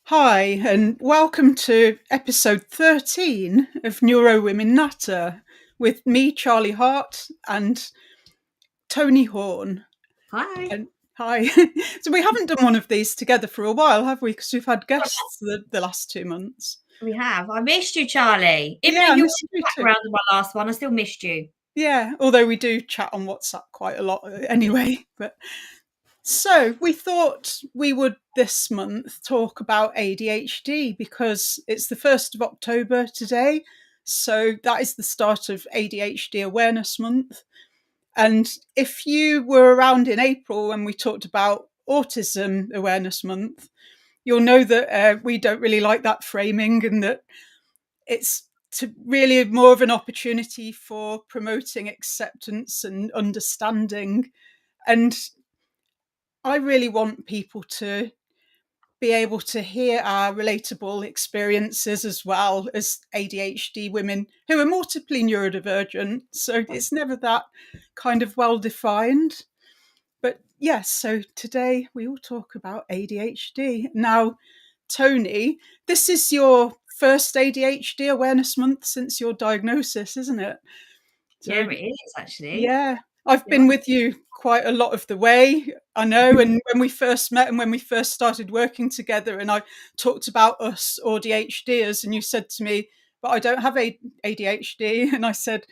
Hi, and welcome to episode 13 of NeuroWomen Natter with me, Charlie Hart, and Tony Horn. Hi. And hi. So we haven't done one of these together for a while, have we? Because we've had guests the last 2 months. We have. I missed you, Charlie. Even though Yeah, I you were missed in you the too. background of my last one, I still missed you. Yeah, although we do chat on WhatsApp quite a lot anyway. But so we thought we would this month talk about ADHD because it's the 1st of October today. So that is the start of ADHD Awareness Month. And if you were around in April when we talked about Autism Awareness Month, you'll know that we don't really like that framing and that it's really more of an opportunity for promoting acceptance and understanding. And I really want people to be able to hear our relatable experiences as well as ADHD women who are multiply neurodivergent. So it's never that kind of well defined. But yes, so today we will talk about ADHD. Now, Tony, this is your first ADHD Awareness Month since your diagnosis, isn't it? Yeah, So it is actually. yeah, I've Yeah. been with you quite a lot of the way, I know. And when we first met and when we first started working together, and I talked about us ADHDers, and you said to me, "But I don't have ADHD," and I said,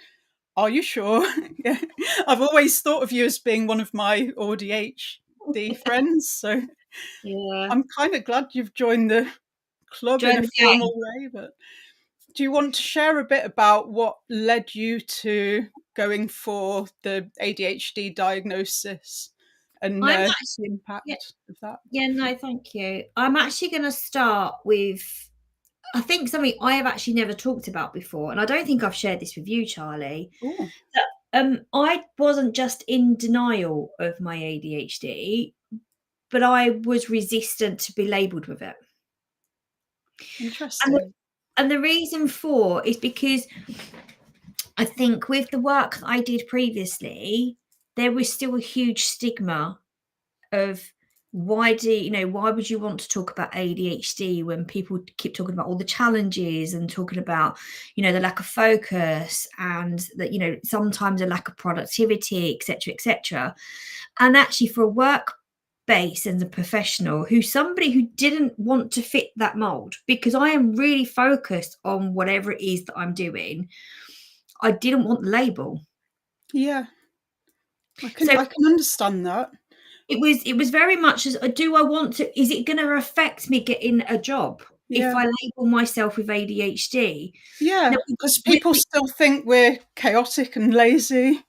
"Are you sure?" Yeah, I've always thought of you as being one of my ADHD friends, so Yeah. I'm kind of glad you've joined the club in Join a the formal gang. way. But do you want to share a bit about what led you to going for the ADHD diagnosis and I'm the actually yeah, impact of that? yeah, no, thank you. I'm actually gonna start with I think something I have actually never talked about before, and I don't think I've shared this with you, Charlie. Oh, That I wasn't just in denial of my ADHD, but I was resistant to be labelled with it. And the, interesting. and the reason for is because I think with the work that I did previously, there was still a huge stigma of why would you want to talk about ADHD when people keep talking about all the challenges and talking about, the lack of focus and that, sometimes a lack of productivity, etc., etc. And actually for a work base and a professional somebody who didn't want to fit that mold because I am really focused on whatever it is that I'm doing. I didn't want the label. Yeah, So I can understand that. it was very much as do I want to is it going to affect me getting a job if Yeah, I label myself with ADHD? Now yeah, because people still think we're chaotic and lazy.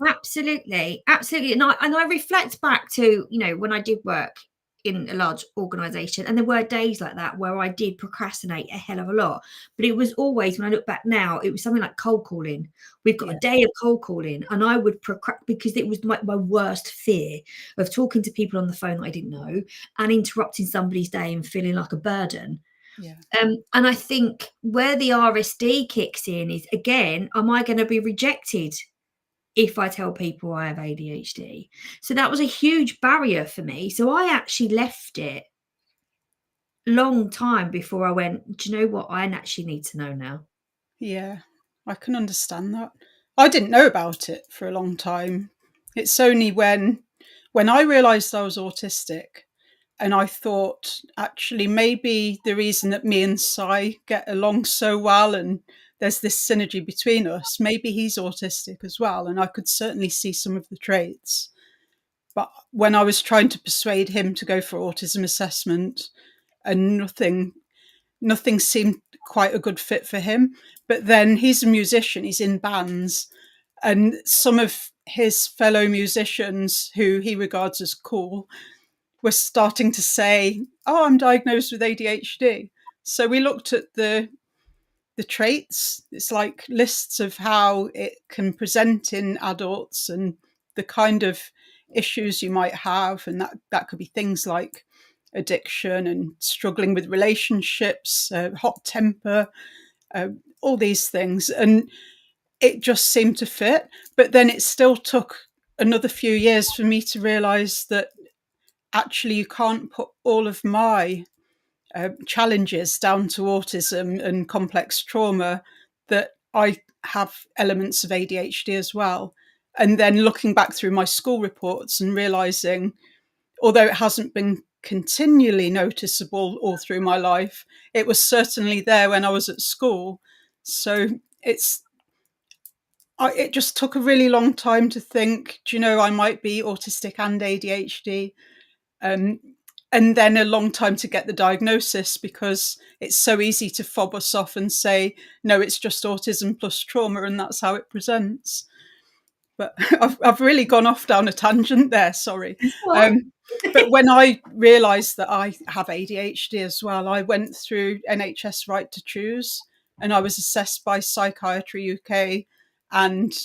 absolutely, absolutely. And I reflect back to, when I did work in a large organization, and there were days like that where I did procrastinate a hell of a lot. But it was always, when I look back now, it was something like cold calling. We've got Yeah, a day of cold calling, and I would procrastinate because it was my worst fear of talking to people on the phone that I didn't know and interrupting somebody's day and feeling like a burden. yeah, And I think where the RSD kicks in is, again, am I going to be rejected if I tell people I have ADHD? So that was a huge barrier for me. So I actually left it long time before I went, do you know what? I actually need to know now. yeah. I can understand that. I didn't know about it for a long time. It's only when I realised I was autistic, and I thought actually maybe the reason that me and Sai get along so well and there's this synergy between us, maybe he's autistic as well. And I could certainly see some of the traits. But when I was trying to persuade him to go for autism assessment, and nothing seemed quite a good fit for him. But then he's a musician, he's in bands, and some of his fellow musicians who he regards as cool were starting to say, "Oh, I'm diagnosed with ADHD." So we looked at the traits. It's like lists of how it can present in adults and the kind of issues you might have, and that could be things like addiction and struggling with relationships, hot temper, uh, all these things, and it just seemed to fit. But then it still took another few years for me to realize that actually you can't put all of my challenges down to autism and complex trauma, that I have elements of ADHD as well. And then looking back through my school reports and realizing, although it hasn't been continually noticeable all through my life, it was certainly there when I was at school. So it just took a really long time to think, do you know, I might be autistic and ADHD. And then a long time to get the diagnosis, because it's so easy to fob us off and say, no, it's just autism plus trauma, and that's how it presents. But I've really gone off down a tangent there, sorry. But when I realised that I have ADHD as well, I went through NHS Right to Choose, and I was assessed by Psychiatry UK, and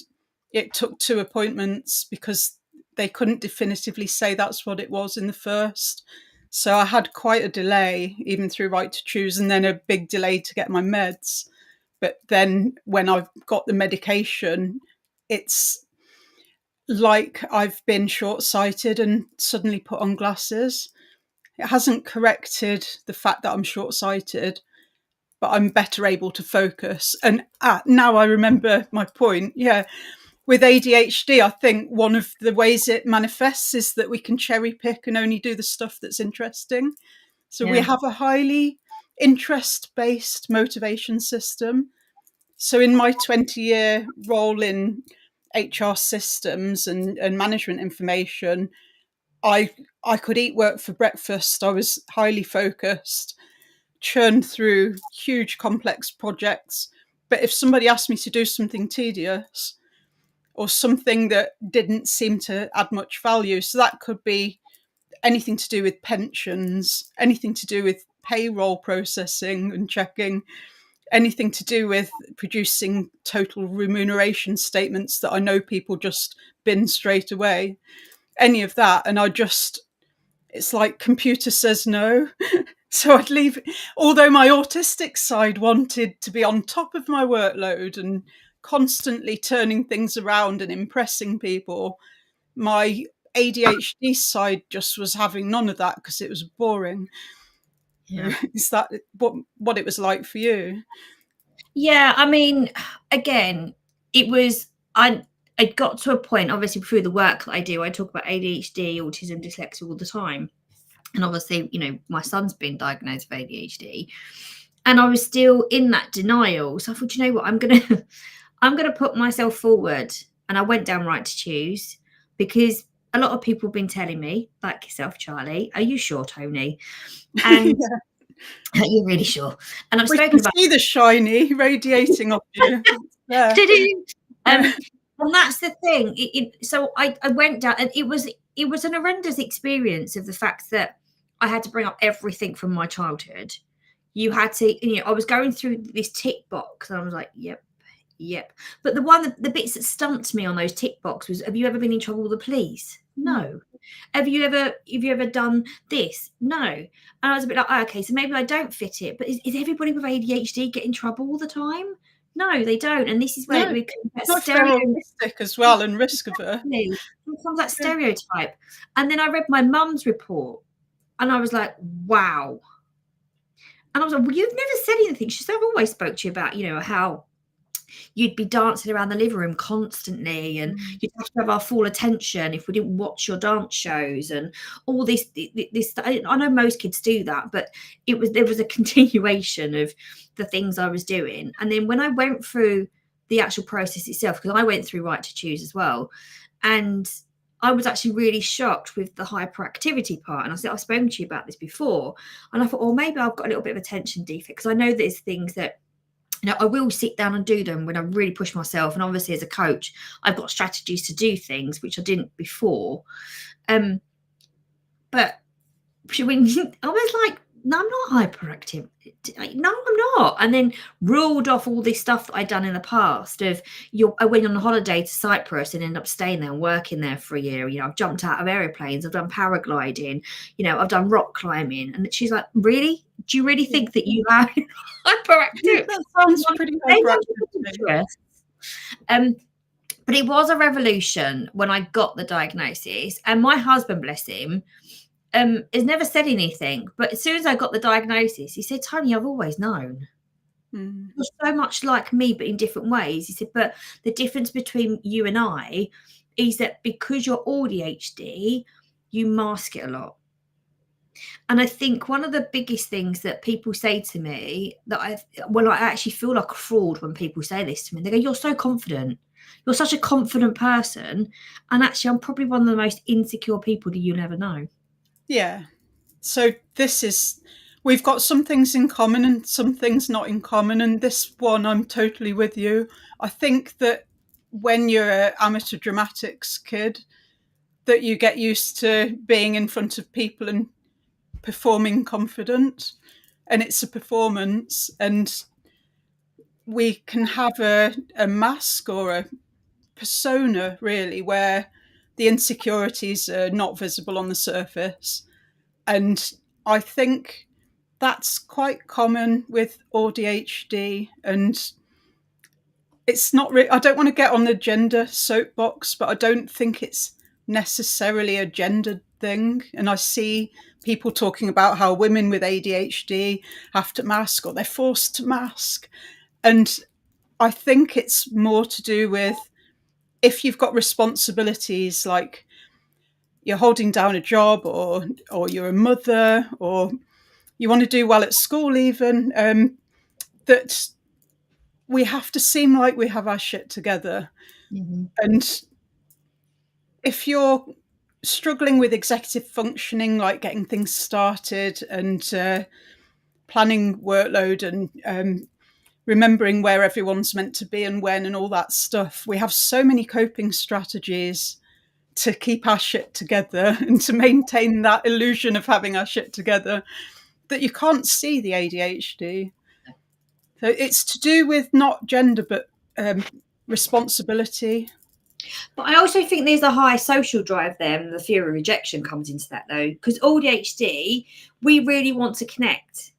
it took 2 appointments because they couldn't definitively say that's what it was in the first. So I had quite a delay, even through Right to Choose, and then a big delay to get my meds. But then when I've got the medication, it's like I've been short-sighted and suddenly put on glasses. It hasn't corrected the fact that I'm short-sighted, but I'm better able to focus. And now I remember my point. Yeah. With ADHD, I think one of the ways it manifests is that we can cherry pick and only do the stuff that's interesting. So we have a highly interest-based motivation system. So in my 20-year role in HR systems and management information, I could eat work for breakfast. I was highly focused, churned through huge complex projects. But if somebody asked me to do something tedious or something that didn't seem to add much value, so that could be anything to do with pensions, anything to do with payroll processing and checking, anything to do with producing total remuneration statements that I know people just bin straight away, any of that. And it's like computer says no. So I'd leave, although my autistic side wanted to be on top of my workload and constantly turning things around and impressing people, my ADHD side just was having none of that because it was boring. Yeah. Is that what it was like for you? Yeah, I mean, again, I got to a point, obviously, through the work that I do, I talk about ADHD, autism, dyslexia all the time. And obviously, my son's been diagnosed with ADHD, and I was still in that denial. So I thought, you know what, I'm gonna put myself forward. And I went down Right to Choose, because a lot of people have been telling me, like yourself, Charlie, are you sure, Toni? And you're really sure. And I've spoken about, see the shiny radiating off you. Yeah. And that's the thing. So I went down, and it was an horrendous experience of the fact that I had to bring up everything from my childhood. You had to, I was going through this tick box, and I was like, yep. But the bits that stumped me on those tick box was, have you ever been in trouble with the police? No. Have you ever done this? No. And I was a bit like, okay, so maybe I don't fit it. But is everybody with ADHD get in trouble all the time? No, they don't. And this is where we not stereotypic as well, and risk averse. It becomes that stereotype. And then I read my mum's report, and I was like, wow. And I was like, well, you've never said anything. She said, I've always spoke to you about, how you'd be dancing around the living room constantly, and you'd have to have our full attention if we didn't watch your dance shows and all this. I know most kids do that, but there was a continuation of the things I was doing. And then when I went through the actual process itself, because I went through Right to Choose as well, and I was actually really shocked with the hyperactivity part. And I said, I've spoken to you about this before, and I thought, oh, maybe I've got a little bit of attention defect, because I know there's things that, I will sit down and do them when I really push myself. And obviously, as a coach, I've got strategies to do things which I didn't before. But when I was like, no, I'm not hyperactive. No, I'm not. And then ruled off all this stuff that I'd done in the past. I went on a holiday to Cyprus and ended up staying there and working there for a year. I've jumped out of aeroplanes. I've done paragliding. I've done rock climbing. And she's like, really? Do you really think that you are hyperactive? That sounds pretty hyperactive. But it was a revolution when I got the diagnosis. And my husband, bless him, has never said anything. But as soon as I got the diagnosis, he said, Tony, I've always known. You're so much like me, but in different ways. He said, but the difference between you and I is that because you're ADHD, you mask it a lot. And I think one of the biggest things that people say to me that I actually feel like a fraud when people say this to me. They go, you're so confident. You're such a confident person. And actually, I'm probably one of the most insecure people that you'll ever know. Yeah. So we've got some things in common and some things not in common. And this one, I'm totally with you. I think that when you're an amateur dramatics kid, that you get used to being in front of people and performing confident, and it's a performance, and we can have a mask or a persona really where the insecurities are not visible on the surface. And I think that's quite common with ADHD. And it's not really, I don't want to get on the gender soapbox, but I don't think it's necessarily a gendered thing. And I see people talking about how women with ADHD have to mask or they're forced to mask. And I think it's more to do with if you've got responsibilities, like you're holding down a job, or you're a mother, or you want to do well at school even, that we have to seem like we have our shit together. And if you're struggling with executive functioning, like getting things started and planning workload and remembering where everyone's meant to be and when and all that stuff, we have so many coping strategies to keep our shit together and to maintain that illusion of having our shit together that you can't see the ADHD. So it's to do with not gender, but responsibility. But I also think there's a high social drive there, and the fear of rejection comes into that, though, because ADHD, we really want to connect.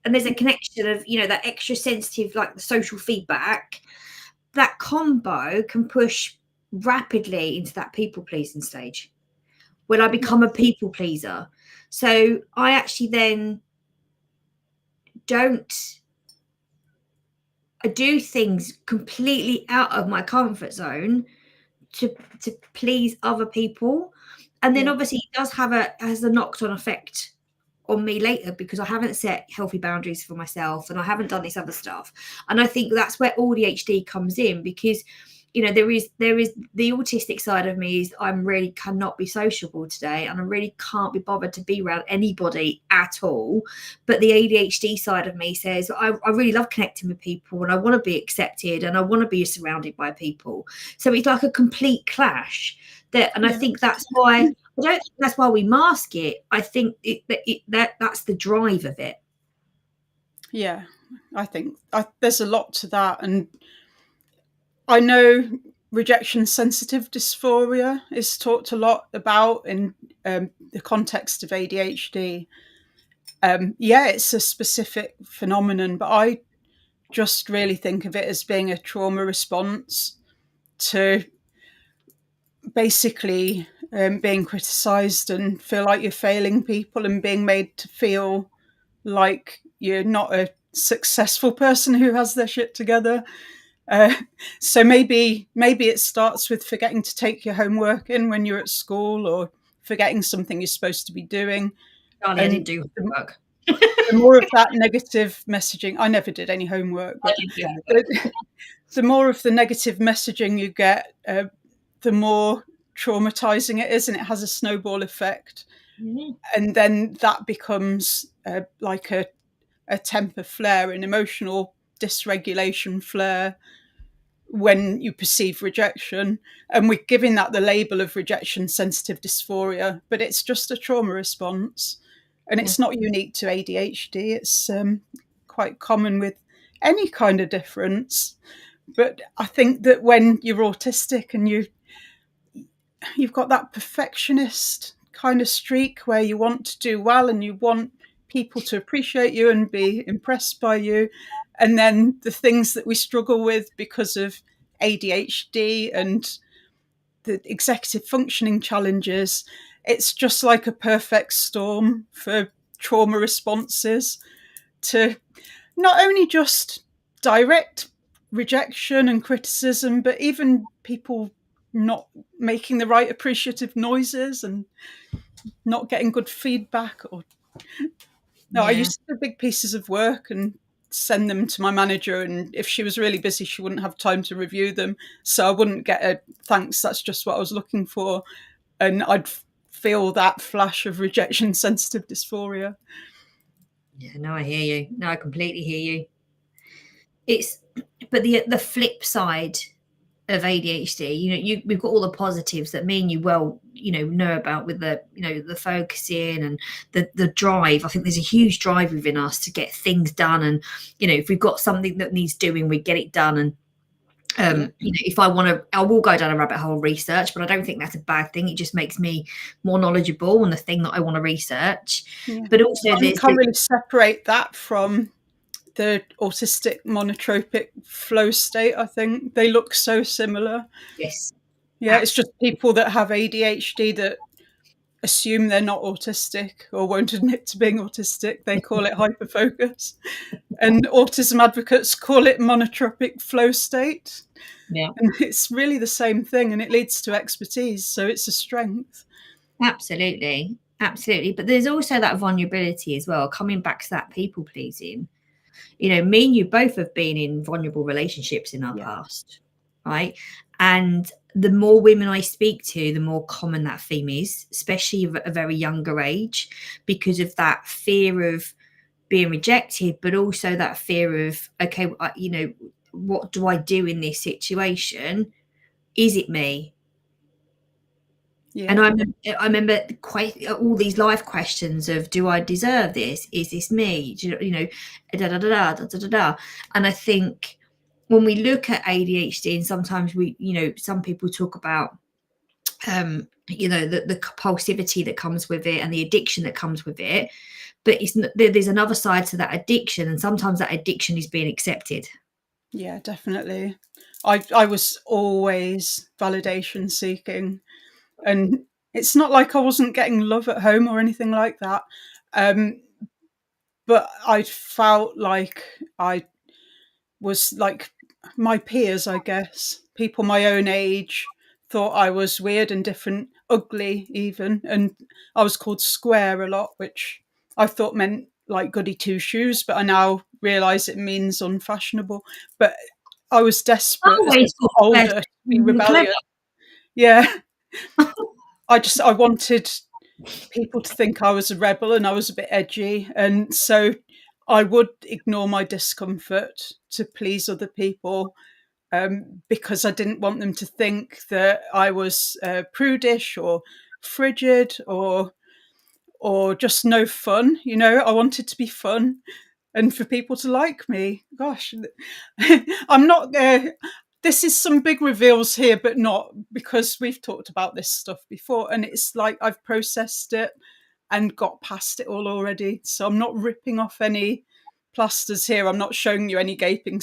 And there's a connection of, that extra sensitive, like the social feedback. That combo can push rapidly into that people pleasing stage when I become a people pleaser. So I actually then I do things completely out of my comfort zone to please other people. And then obviously it does has a knocked on effect on me later, because I haven't set healthy boundaries for myself and I haven't done this other stuff. And I think that's where ADHD comes in, because there is the autistic side of me is I'm really cannot be sociable today, and I really can't be bothered to be around anybody at all. But the ADHD side of me says I really love connecting with people, and I want to be accepted, and I want to be surrounded by people. So it's like a complete clash. I think that's why I don't think that's why we mask it. I think that's the drive of it. Yeah, I think there's a lot to that. And I know rejection sensitive dysphoria is talked a lot about in the context of ADHD. It's a specific phenomenon, but I just really think of it as being a trauma response to basically being criticised and feel like you're failing people and being made to feel like you're not a successful person who has their shit together. So maybe it starts with forgetting to take your homework in when you're at school, or forgetting something you're supposed to be doing. Charlie, I didn't do homework. The more of that negative messaging, I never did any homework, but the more of the negative messaging you get, the more traumatizing it is, and it has a snowball effect. Mm-hmm. And then that becomes like a temper flare, an emotional dysregulation flare when you perceive rejection. And we're giving that the label of rejection sensitive dysphoria, but it's just a trauma response. And it's not unique to ADHD. It's quite common with any kind of difference. But I think that when you're autistic and you've got that perfectionist kind of streak where you want to do well and you want people to appreciate you and be impressed by you, and then the things that we struggle with because of ADHD and the executive functioning challenges, it's just like a perfect storm for trauma responses to not only just direct rejection and criticism, but even people not making the right appreciative noises and not getting good feedback. Or no, I Yeah. used to do big pieces of work and send them to my manager, and if she was really busy, she wouldn't have time to review them, so I wouldn't get a thanks, that's just what I was looking for, and I'd feel that flash of rejection sensitive dysphoria. Yeah, no, I hear you. No, I completely hear you. But the flip side of ADHD, we've got all the positives that me and you know about, with the focusing and the drive. I think there's a huge drive within us to get things done, and if we've got something that needs doing, we get it done. And Yeah. if I want to, I will go down a rabbit hole research, but I don't think that's a bad thing. It just makes me more knowledgeable on the thing that I want to research. Yeah. But also You can't really separate that from the autistic monotropic flow state. I think they look so similar. yes, Yeah, it's just people that have ADHD that assume they're not autistic or won't admit to being autistic. They call it hyperfocus. And autism advocates call it monotropic flow state. yeah. And it's really the same thing, and it leads to expertise. So it's a strength. Absolutely. Absolutely. But there's also that vulnerability as well, coming back to that people pleasing. Me and you both have been in vulnerable relationships in our past, right? And the more women I speak to, the more common that theme is, especially at a very younger age, because of that fear of being rejected, but also that fear of, okay, what do I do in this situation? Is it me? Yeah. And I remember quite all these life questions of, do I deserve this? Is this me? Da da da da da da da. And I think when we look at ADHD, and sometimes some people talk about, the compulsivity that comes with it and the addiction that comes with it. But there's another side to that addiction, and sometimes that addiction is being accepted. Yeah, definitely. I was always validation seeking, and it's not like I wasn't getting love at home or anything like that. But I felt like I was like my peers, I guess. People my own age thought I was weird and different, ugly even, and I was called square a lot, which I thought meant like goody two shoes, but I now realise it means unfashionable. But I was desperate as I Always got older to be clever. rebellious. Yeah, I wanted people to think I was a rebel and I was a bit edgy, and so I would ignore my discomfort to please other people, because I didn't want them to think that I was prudish or frigid or just no fun. I wanted to be fun and for people to like me. Gosh, I'm not there. This is some big reveals here, but not because we've talked about this stuff before. And it's like I've processed it and got past it all already. So I'm not ripping off any plasters here. I'm not showing you any gaping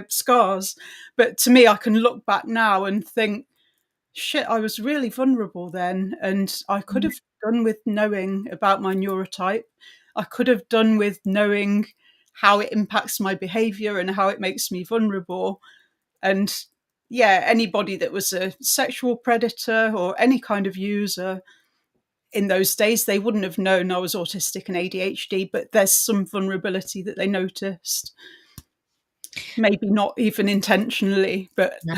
scars. But to me, I can look back now and think, shit, I was really vulnerable then. And I could have done with knowing about my neurotype. I could have done with knowing how it impacts my behavior and how it makes me vulnerable. And yeah, anybody that was a sexual predator or any kind of user in those days, they wouldn't have known I was autistic and ADHD, but there's some vulnerability that they noticed. Maybe not even intentionally, but No.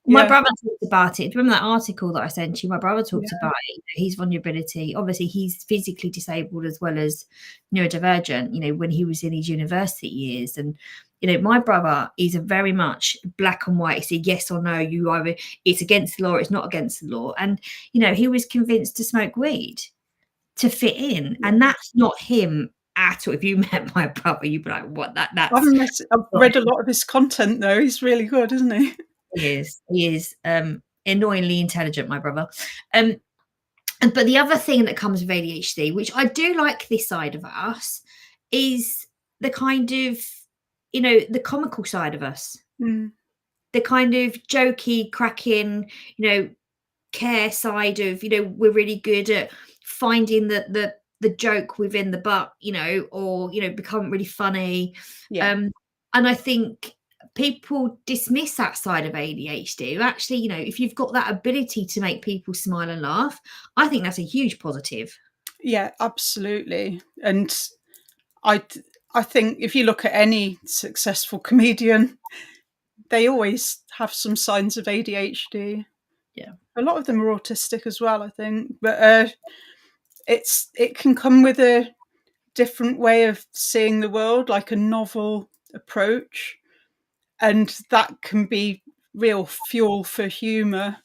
My yeah. brother talked about it. Do you remember that article that I sent you? My brother talked Yeah. about it, his vulnerability. Obviously, he's physically disabled as well as neurodivergent, when he was in his university years. And, my brother is a very much black and white. It's a yes or no. It's against the law, it's not against the law. And, he was convinced to smoke weed to fit in. And that's not him at all. If you met my brother, you'd be like, what? That's I've read a lot of his content, though. He's really good, isn't he? He is annoyingly intelligent, my brother. But the other thing that comes with ADHD, which I do like this side of us, is the kind of, the comical side of us. Mm. The kind of jokey, cracking, care side of, we're really good at finding the joke within the butt, or become really funny. Yeah. And I think people dismiss that side of ADHD. Actually, if you've got that ability to make people smile and laugh, I think that's a huge positive. Yeah, absolutely. And I think if you look at any successful comedian, they always have some signs of ADHD. Yeah. A lot of them are autistic as well, I think. But it can come with a different way of seeing the world, like a novel approach. And that can be real fuel for humour.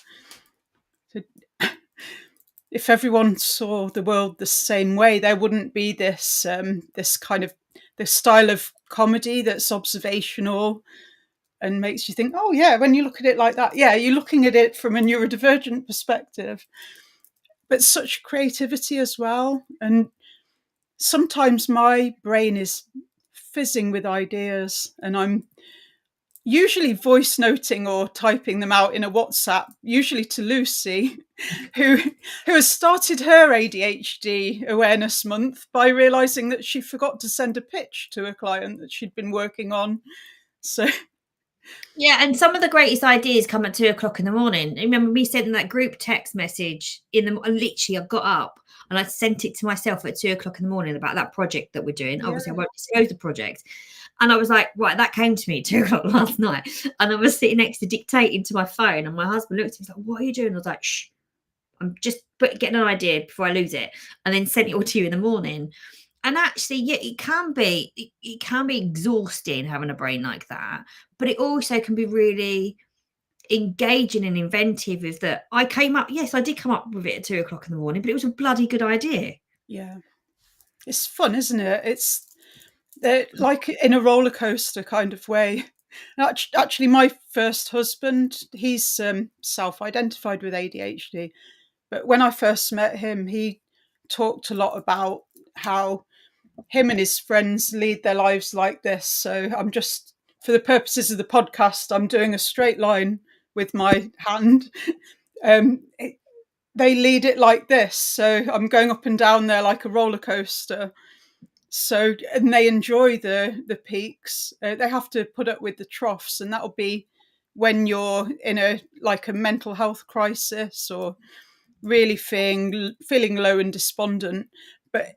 If everyone saw the world the same way, there wouldn't be this kind of this style of comedy that's observational and makes you think, oh yeah, when you look at it like that, yeah, you're looking at it from a neurodivergent perspective. But such creativity as well. And sometimes my brain is fizzing with ideas, and I'm usually voice noting or typing them out in a WhatsApp, usually to Lucy, who has started her ADHD Awareness Month by realizing that she forgot to send a pitch to a client that she'd been working on. So Yeah, and some of the greatest ideas come at 2 o'clock in the morning. Remember me sending that group text message literally I got up and I sent it to myself at 2 o'clock in the morning about that project that we're doing. yeah, Obviously, I won't disclose the project. And I was like, right, that came to me at 2 o'clock last night. And I was sitting next to dictating to my phone, and my husband looked at me, he's like, what are you doing? I was like, shh, I'm just getting an idea before I lose it, and then sent it all to you in the morning. And actually, yeah, it can be exhausting having a brain like that, but it also can be really engaging and inventive. Is that I did come up with it at 2 o'clock in the morning, but it was a bloody good idea. yeah. It's fun, isn't it? It's like in a roller coaster kind of way. Actually, my first husband, he's self-identified with ADHD. But when I first met him, he talked a lot about how him and his friends lead their lives like this. So I'm just, for the purposes of the podcast, I'm doing a straight line with my hand. They lead it like this. So I'm going up and down there like a roller coaster. So, and they enjoy the peaks. They have to put up with the troughs, and that'll be when you're in a mental health crisis or really feeling low and despondent. But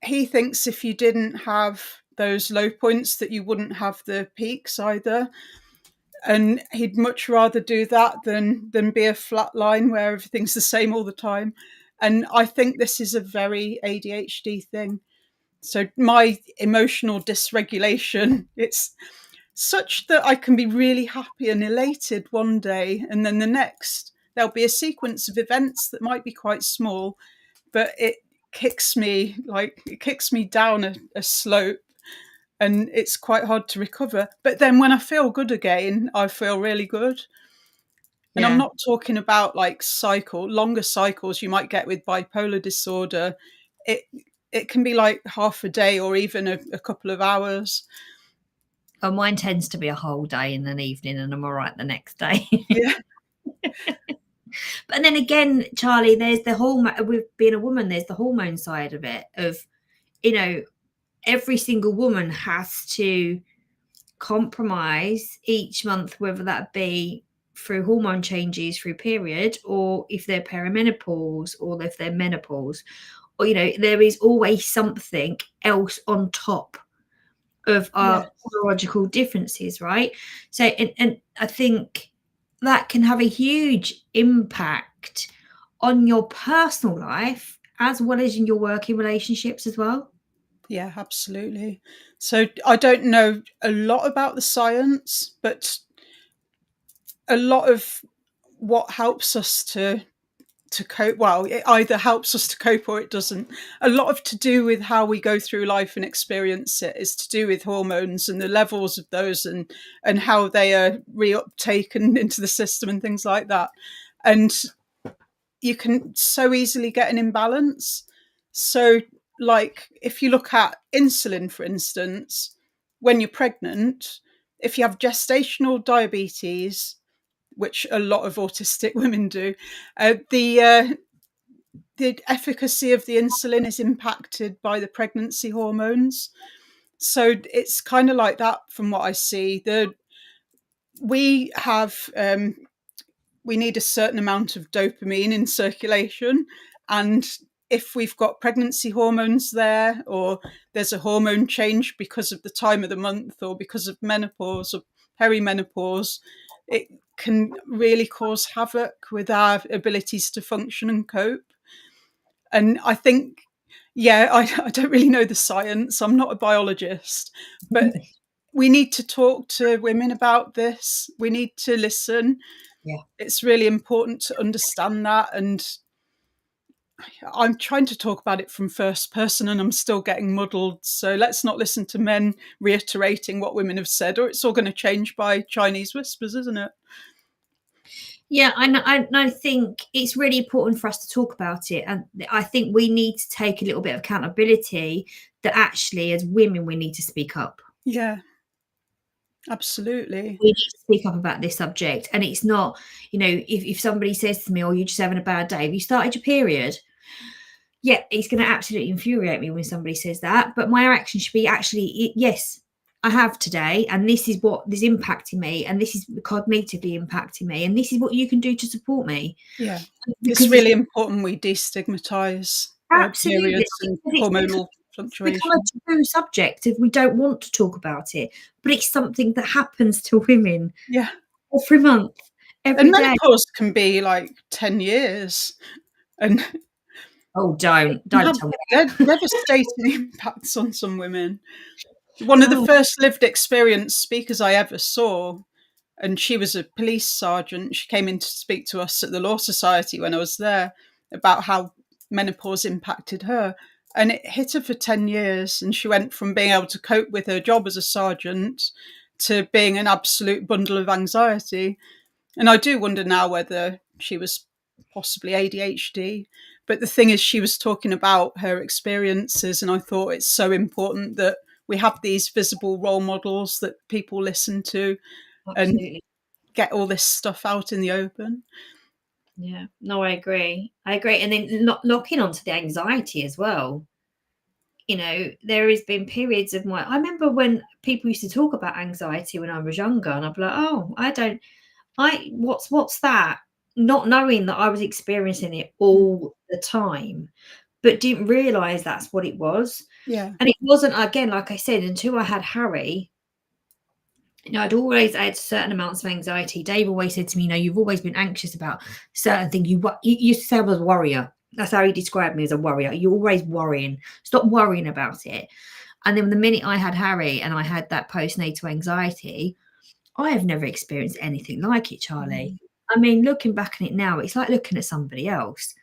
he thinks if you didn't have those low points, that you wouldn't have the peaks either. And he'd much rather do that than be a flat line where everything's the same all the time. And I think this is a very ADHD thing. So my emotional dysregulation, it's such that I can be really happy and elated one day, and then the next there'll be a sequence of events that might be quite small, but it kicks me down a slope, and it's quite hard to recover. But then when I feel good again, I feel really good. And I'm Yeah. not talking about like longer cycles you might get with bipolar disorder. It can be like half a day or even a couple of hours. Oh, mine tends to be a whole day and an evening, and I'm all right the next day. Yeah. But then again, Charlie, there's the hormone. With being a woman, there's the hormone side of it. Of every single woman has to compromise each month, whether that be through hormone changes through period, or if they're perimenopause, or if they're menopause, or there is always something else on top of our biological differences, right? So, and I think that can have a huge impact on your personal life as well as in your working relationships as well. Yeah, absolutely. So I don't know a lot about the science, but a lot of what helps us to cope, well, it either helps us to cope or it doesn't. A lot of to do with how we go through life and experience it is to do with hormones and the levels of those, and how they are reuptaken into the system and things like that. And you can so easily get an imbalance. So like if you look at insulin, for instance, when you're pregnant, if you have gestational diabetes, which a lot of autistic women do, the efficacy of the insulin is impacted by the pregnancy hormones. So it's kind of like that from what I see. We have we need a certain amount of dopamine in circulation, and if we've got pregnancy hormones there, or there's a hormone change because of the time of the month or because of menopause or perimenopause, it can really cause havoc with our abilities to function and cope. And I think, I don't really know the science. I'm not a biologist, but we need to talk to women about this. We need to listen. Yeah. It's really important to understand that. And I'm trying to talk about it from first person and I'm still getting muddled. So let's not listen to men reiterating what women have said, or it's all going to change by Chinese whispers, isn't it? Yeah, I think it's really important for us to talk about it. And I think we need to take a little bit of accountability that actually, as women, we need to speak up. Yeah, absolutely. We need to speak up about this subject. And it's not, if somebody says to me, oh, you're just having a bad day, have you started your period? Yeah, it's going to absolutely infuriate me when somebody says that. But my reaction should be actually, yes, I have today, and this is what is impacting me, and this is cognitively impacting me, and this is what you can do to support me. Yeah, it's really important we destigmatise periods and hormonal fluctuations. It's become a taboo subject if we don't want to talk about it, but it's something that happens to women. Yeah, every month, every day. Menopause can be like 10 years, and don't tell me that. Devastating impacts on some women. One of the first lived experience speakers I ever saw, and she was a police sergeant. She came in to speak to us at the Law Society when I was there about how menopause impacted her. And it hit her for 10 years. And she went from being able to cope with her job as a sergeant to being an absolute bundle of anxiety. And I do wonder now whether she was possibly ADHD. But the thing is, she was talking about her experiences. And I thought it's so important that we have these visible role models that people listen to. Absolutely. And get all this stuff out in the open. Yeah, no, I agree. And then locking onto the anxiety as well. There has been periods of I remember when people used to talk about anxiety when I was younger, and I'd be like, oh, what's that? Not knowing that I was experiencing it all the time, but didn't realize that's what it was. Yeah. And it wasn't, again, like I said, until I had Harry, I'd always had certain amounts of anxiety. Dave always said to me, you've always been anxious about certain things. You used to say I was a worrier. That's how he described me, as a worrier. You're always worrying. Stop worrying about it. And then the minute I had Harry and I had that postnatal anxiety, I have never experienced anything like it, Charlie. I mean, looking back on it now, it's like looking at somebody else.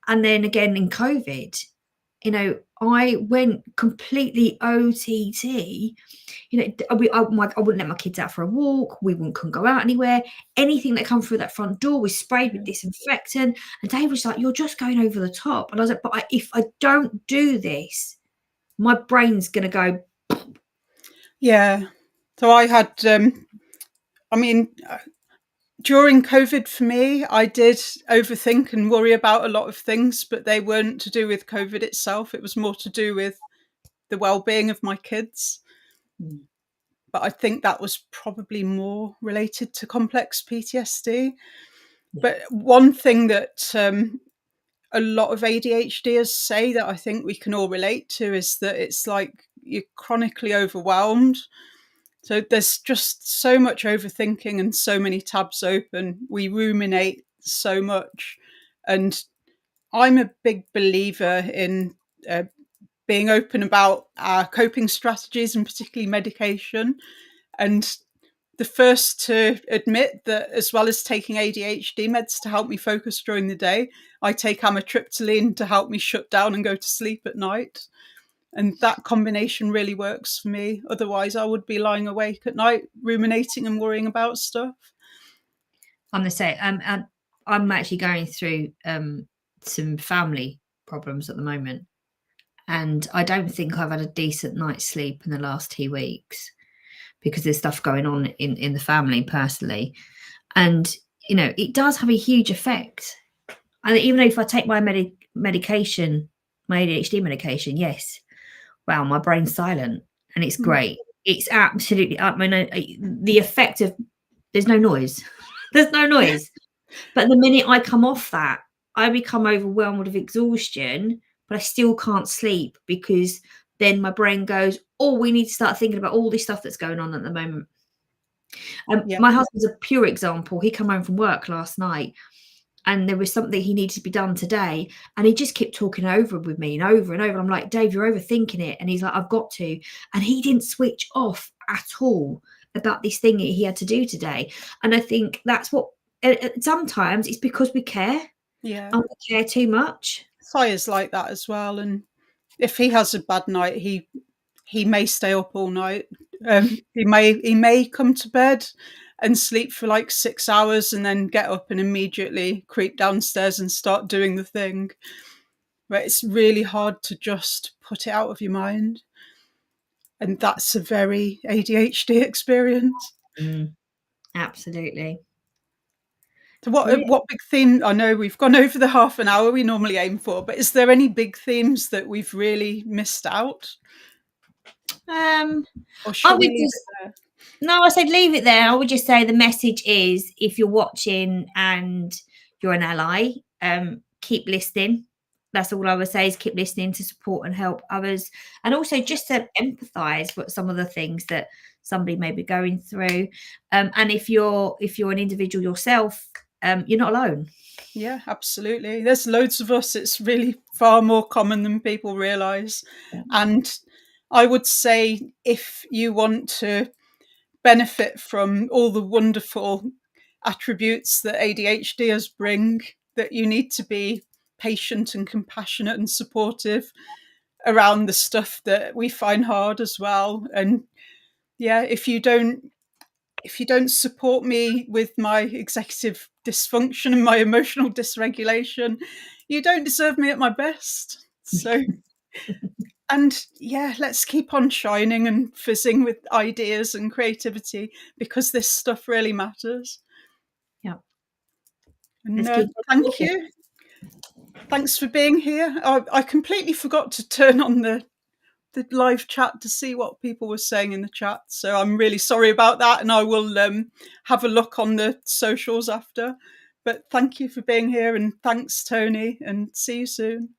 And then again in COVID, I went completely OTT. I wouldn't let my kids out for a walk. We couldn't go out anywhere. Anything that come through that front door was sprayed with disinfectant. And Dave was like, you're just going over the top. And I was like, but if I don't do this, my brain's going to go. Yeah. So I had, during COVID for me, I did overthink and worry about a lot of things, but they weren't to do with COVID itself. It was more to do with the well-being of my kids. But I think that was probably more related to complex PTSD. Yeah. But one thing that a lot of ADHDers say that I think we can all relate to is that it's like you're chronically overwhelmed. So there's just so much overthinking and so many tabs open. We ruminate so much. And I'm a big believer in being open about our coping strategies and particularly medication. And the first to admit that, as well as taking ADHD meds to help me focus during the day, I take amitriptyline to help me shut down and go to sleep at night. And that combination really works for me. Otherwise, I would be lying awake at night, ruminating and worrying about stuff. I'm going to say, I'm actually going through some family problems at the moment. And I don't think I've had a decent night's sleep in the last 2 weeks because there's stuff going on in the family personally. And, you know, it does have a huge effect. And even if I take my medication, my ADHD medication, yes, wow, my brain's silent and it's great. It's absolutely, I mean, the effect of there's no noise. There's no noise. But the minute I come off that, I become overwhelmed with exhaustion, but I still can't sleep because then my brain goes, oh, we need to start thinking about all this stuff that's going on at the moment. Yeah. My husband's a pure example. He came home from work last night and there was something he needed to be done today. And he just kept talking over with me and over and over. I'm like, Dave, you're overthinking it. And he's like, I've got to. And he didn't switch off at all about this thing that he had to do today. And I think that's what, sometimes it's because we care. Yeah. And we care too much. Sire's like that as well. And if he has a bad night, he may stay up all night. He may come to bed and sleep for like 6 hours and then get up and immediately creep downstairs and start doing the thing. But it's really hard to just put it out of your mind. And that's a very ADHD experience. Absolutely. So what big theme, I know we've gone over the half an hour we normally aim for, but is there any big themes that we've really missed out? Or should we leave it there? No, I said leave it there. I would just say the message is, if you're watching and you're an ally, keep listening. That's all I would say, is keep listening to support and help others. And also just to empathise with some of the things that somebody may be going through. And if you're an individual yourself, you're not alone. Yeah, absolutely. There's loads of us. It's really far more common than people realise. Yeah. And I would say, if you want to benefit from all the wonderful attributes that ADHDers bring, that you need to be patient and compassionate and supportive around the stuff that we find hard as well. And yeah, if you don't support me with my executive dysfunction and my emotional dysregulation, you don't deserve me at my best. So and yeah, let's keep on shining and fizzing with ideas and creativity, because this stuff really matters. Yeah. And thank you. Thanks for being here. I completely forgot to turn on the live chat to see what people were saying in the chat. So I'm really sorry about that. And I will have a look on the socials after. But thank you for being here. And thanks, Toni. And see you soon.